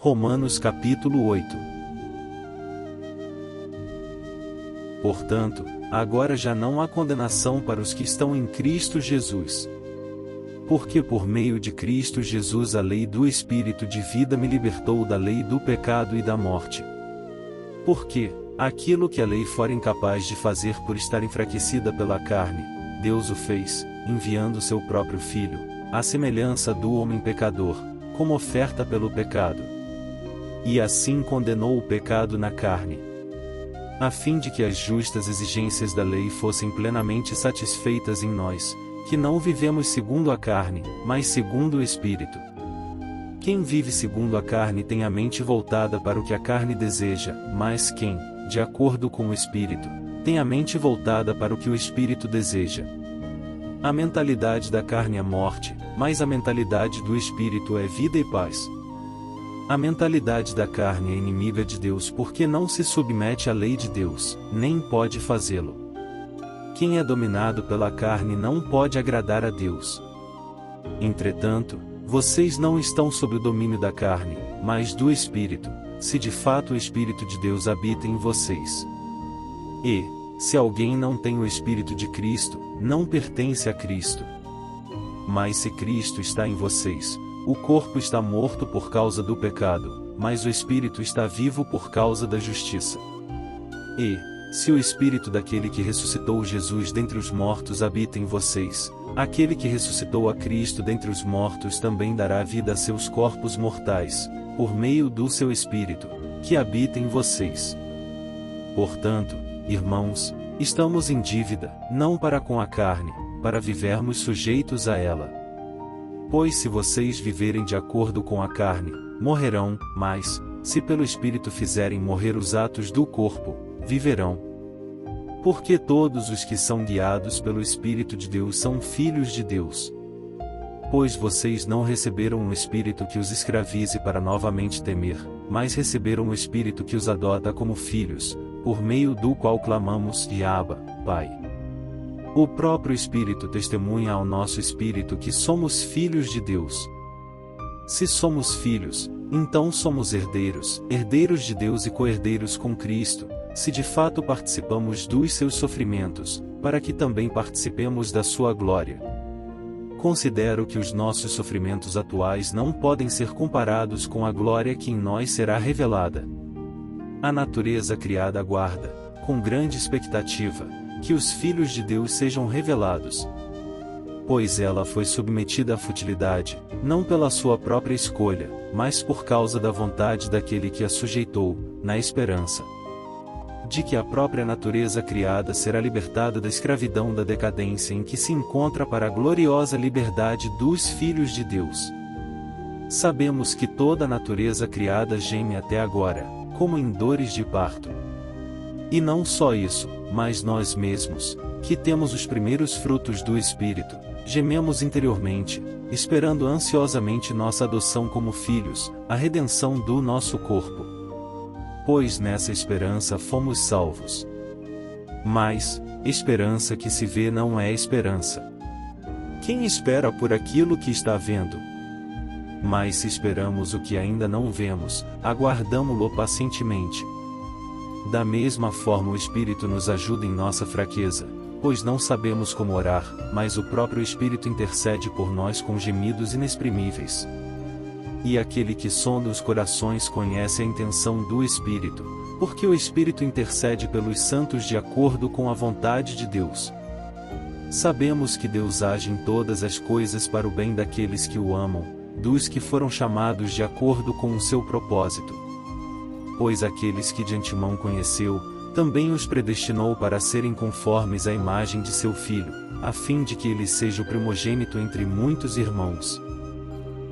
Romanos capítulo 8. Portanto, agora já não há condenação para os que estão em Cristo Jesus. Porque por meio de Cristo Jesus a lei do Espírito de vida me libertou da lei do pecado e da morte. Porque, aquilo que a lei fora incapaz de fazer por estar enfraquecida pela carne, Deus o fez, enviando seu próprio Filho, à semelhança do homem pecador, como oferta pelo pecado. E assim condenou o pecado na carne, a fim de que as justas exigências da lei fossem plenamente satisfeitas em nós, que não vivemos segundo a carne, mas segundo o Espírito. Quem vive segundo a carne tem a mente voltada para o que a carne deseja, mas quem, de acordo com o Espírito, tem a mente voltada para o que o Espírito deseja. A mentalidade da carne é morte, mas a mentalidade do Espírito é vida e paz. A mentalidade da carne é inimiga de Deus porque não se submete à lei de Deus, nem pode fazê-lo. Quem é dominado pela carne não pode agradar a Deus. Entretanto, vocês não estão sob o domínio da carne, mas do Espírito, se de fato o Espírito de Deus habita em vocês. E, se alguém não tem o Espírito de Cristo, não pertence a Cristo. Mas se Cristo está em vocês, o corpo está morto por causa do pecado, mas o Espírito está vivo por causa da justiça. E, se o Espírito daquele que ressuscitou Jesus dentre os mortos habita em vocês, aquele que ressuscitou a Cristo dentre os mortos também dará vida a seus corpos mortais, por meio do seu Espírito, que habita em vocês. Portanto, irmãos, estamos em dívida, não para com a carne, para vivermos sujeitos a ela. Pois se vocês viverem de acordo com a carne, morrerão, mas, se pelo Espírito fizerem morrer os atos do corpo, viverão. Porque todos os que são guiados pelo Espírito de Deus são filhos de Deus. Pois vocês não receberam um espírito que os escravize para novamente temer, mas receberam o Espírito que os adota como filhos, por meio do qual clamamos, Abba, Pai. O próprio Espírito testemunha ao nosso espírito que somos filhos de Deus. Se somos filhos, então somos herdeiros, herdeiros de Deus e co-herdeiros com Cristo, se de fato participamos dos seus sofrimentos, para que também participemos da sua glória. Considero que os nossos sofrimentos atuais não podem ser comparados com a glória que em nós será revelada. A natureza criada aguarda, com grande expectativa, que os filhos de Deus sejam revelados. Pois ela foi submetida à futilidade, não pela sua própria escolha, mas por causa da vontade daquele que a sujeitou, na esperança de que a própria natureza criada será libertada da escravidão da decadência em que se encontra para a gloriosa liberdade dos filhos de Deus. Sabemos que toda a natureza criada geme até agora, como em dores de parto. E não só isso, mas nós mesmos, que temos os primeiros frutos do Espírito, gememos interiormente, esperando ansiosamente nossa adoção como filhos, a redenção do nosso corpo. Pois nessa esperança fomos salvos. Mas, esperança que se vê não é esperança. Quem espera por aquilo que está vendo? Mas se esperamos o que ainda não vemos, aguardamo-lo pacientemente. Da mesma forma o Espírito nos ajuda em nossa fraqueza, pois não sabemos como orar, mas o próprio Espírito intercede por nós com gemidos inexprimíveis. E aquele que sonda os corações conhece a intenção do Espírito, porque o Espírito intercede pelos santos de acordo com a vontade de Deus. Sabemos que Deus age em todas as coisas para o bem daqueles que o amam, dos que foram chamados de acordo com o seu propósito. Pois aqueles que de antemão conheceu, também os predestinou para serem conformes à imagem de seu Filho, a fim de que ele seja o primogênito entre muitos irmãos.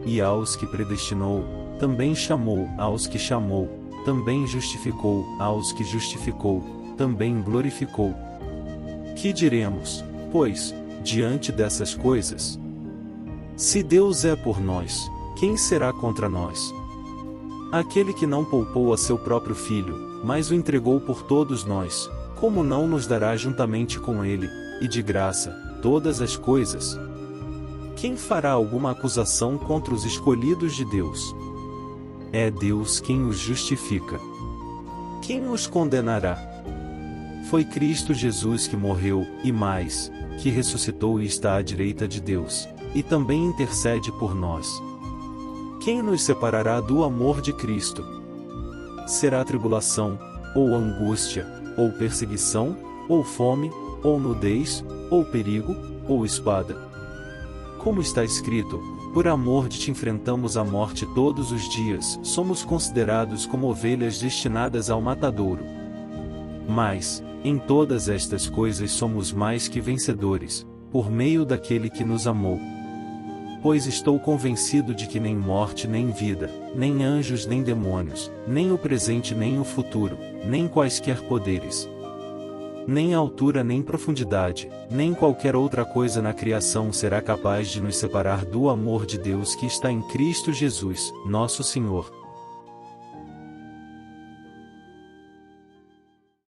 E aos que predestinou, também chamou, aos que chamou, também justificou, aos que justificou, também glorificou. Que diremos, pois, diante dessas coisas? Se Deus é por nós, quem será contra nós? Aquele que não poupou a seu próprio Filho, mas o entregou por todos nós, como não nos dará juntamente com ele, e de graça, todas as coisas? Quem fará alguma acusação contra os escolhidos de Deus? é Deus quem os justifica. Quem os condenará? Foi Cristo Jesus que morreu, e mais, que ressuscitou e está à direita de Deus, e também intercede por nós. Quem nos separará do amor de Cristo? Será tribulação, ou angústia, ou perseguição, ou fome, ou nudez, ou perigo, ou espada? Como está escrito, por amor de ti enfrentamos a morte todos os dias, somos considerados como ovelhas destinadas ao matadouro. Mas, em todas estas coisas somos mais que vencedores, por meio daquele que nos amou. Pois estou convencido de que nem morte nem vida, nem anjos nem demônios, nem o presente nem o futuro, nem quaisquer poderes, nem altura nem profundidade, nem qualquer outra coisa na criação será capaz de nos separar do amor de Deus que está em Cristo Jesus, nosso Senhor.